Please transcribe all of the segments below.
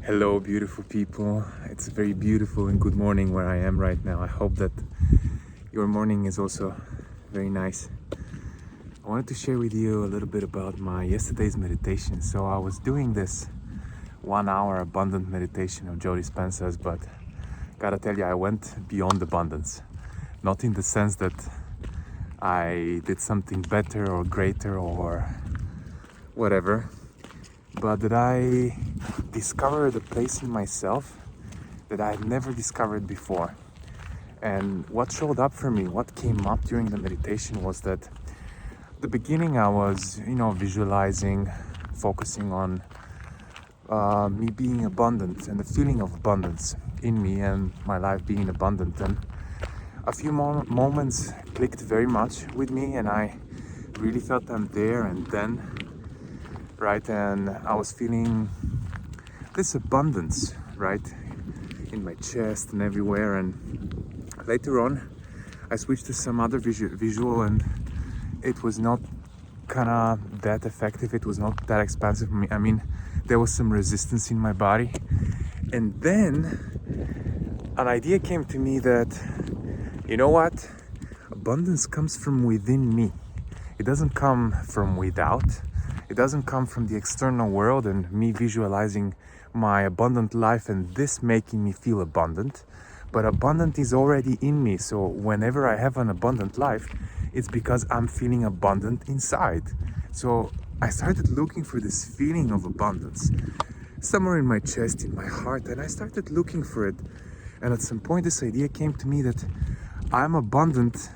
Hello, beautiful people. It's a very beautiful and good morning where I am right now. I hope that your morning is also very nice. I wanted to share with you a little bit about my yesterday's meditation. So I was doing this 1 hour abundant meditation of Joe Dispenza's, but gotta tell you, I went beyond abundance. Not in the sense that I did something better or greater or whatever, but that I discovered a place in myself that I had never discovered before. And what showed up for me, what came up during the meditation was that at the beginning I was, visualizing, focusing on me being abundant and the feeling of abundance in me and my life being abundant. And a few moments clicked very much with me, and I really felt I'm there and then. Right, and I was feeling this abundance, right, in my chest and everywhere. And later on, I switched to some other visual, and it was not kind of that effective. It was not that expansive for me. I mean, there was some resistance in my body. And then an idea came to me that, you know what? Abundance comes from within me. It doesn't come from without. It doesn't come from the external world and me visualizing my abundant life and this making me feel abundant. But abundant is already in me. So whenever I have an abundant life, it's because I'm feeling abundant inside. So I started looking for this feeling of abundance somewhere in my chest, in my heart, and I started looking for it. And at some point, this idea came to me that I'm abundant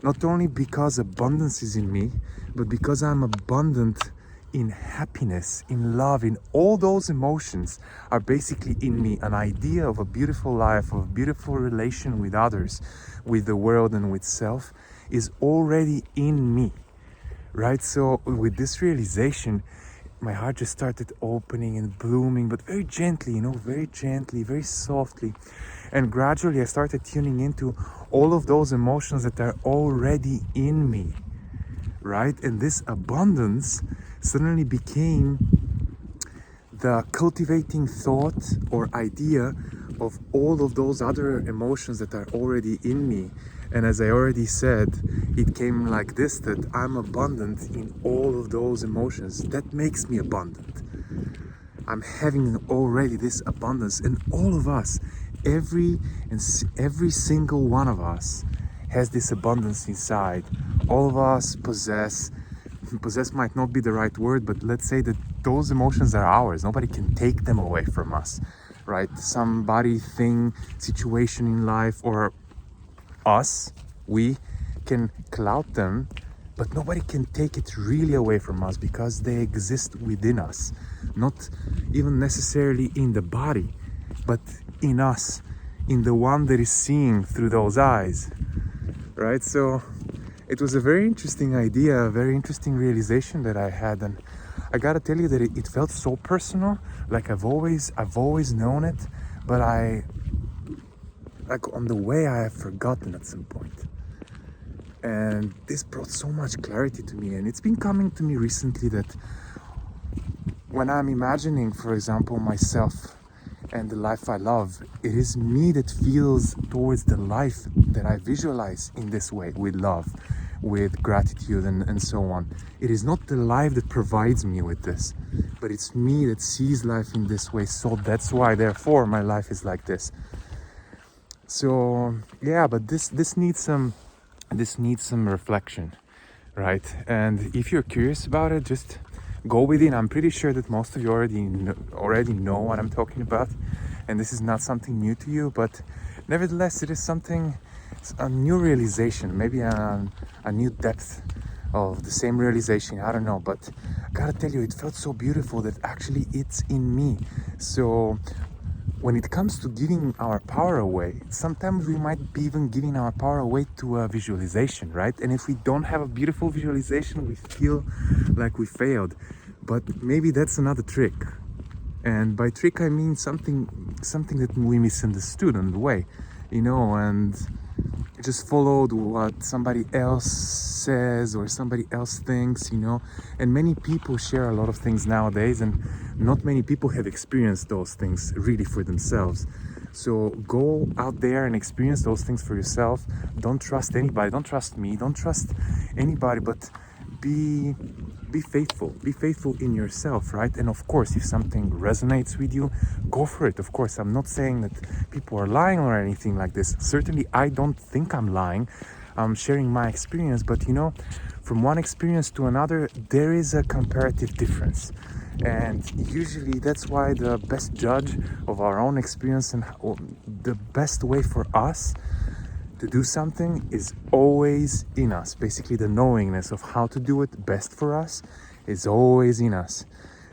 not only because abundance is in me, but because I'm abundant in happiness, in love, in all those emotions are basically in me. An idea of a beautiful life, of a beautiful relation with others, with the world and with self is already in me, right? So with this realization, my heart just started opening and blooming, but very gently, very gently, very softly. And gradually I started tuning into all of those emotions that are already in me, right? And this abundance suddenly became the cultivating thought or idea of all of those other emotions that are already in me. And as I already said, it came like this, that I'm abundant in all of those emotions. That makes me abundant. I'm having already this abundance, and all of us, every single one of us has this abundance inside. All of us possess might not be the right word, but let's say that those emotions are ours. Nobody can take them away from us, right? Somebody, thing, situation in life, or us, we can cloud them, but nobody can take it really away from us because they exist within us, not even necessarily in the body, but in us, in the one that is seeing through those eyes, right? So it was a very interesting idea, a very interesting realization that I had, and I gotta tell you that it felt so personal. Like I've always known it, but on the way I have forgotten at some point. And this brought so much clarity to me, and it's been coming to me recently that when I'm imagining, for example, myself and the life I love, it is me that feels towards the life that I visualize in this way, with love, with gratitude and so on. It is not the life that provides me with this, but it's me that sees life in this way. So that's why, therefore, my life is like this. So yeah, but this needs some reflection, right? And if you're curious about it, just go within. I'm pretty sure that most of you already know what I'm talking about, and this is not something new to you, but nevertheless, it is a new realization, maybe a new depth of the same realization. I don't know, but I gotta tell you, it felt so beautiful that actually it's in me. So when it comes to giving our power away, sometimes we might be even giving our power away to a visualization, right? And if we don't have a beautiful visualization, we feel like we failed. But maybe that's another trick. And by trick, I mean something that we misunderstood on the way, and just followed what somebody else says or somebody else thinks, you know. And many people share a lot of things nowadays, and not many people have experienced those things really for themselves. So go out there and experience those things for yourself. Don't trust anybody, don't trust me, don't trust anybody, but be faithful in yourself, right? And of course, if something resonates with you, go for it. Of course, I'm not saying that people are lying or anything like this. Certainly I don't think I'm lying. I'm sharing my experience, but you know, from one experience to another, there is a comparative difference. And usually that's why the best judge of our own experience and the best way for us to do something is always in us. Basically, the knowingness of how to do it best for us is always in us.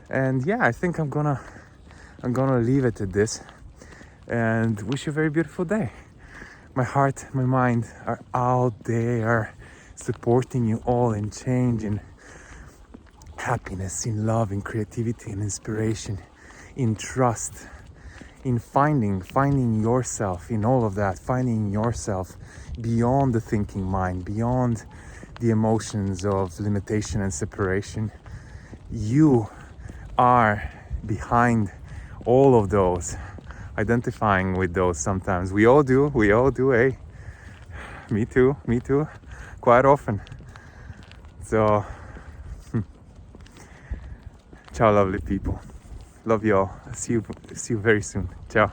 And yeah, I think I'm gonna leave it at this and wish you a very beautiful day. My heart, my mind are out there supporting you all in change, in happiness, in love, in creativity, in inspiration, in trust, in finding yourself, in all of that, finding yourself beyond the thinking mind, beyond the emotions of limitation and separation. You are behind all of those, identifying with those sometimes. We all do, eh? Me too, quite often. So, ciao lovely people. Love you all. See you very soon. Ciao.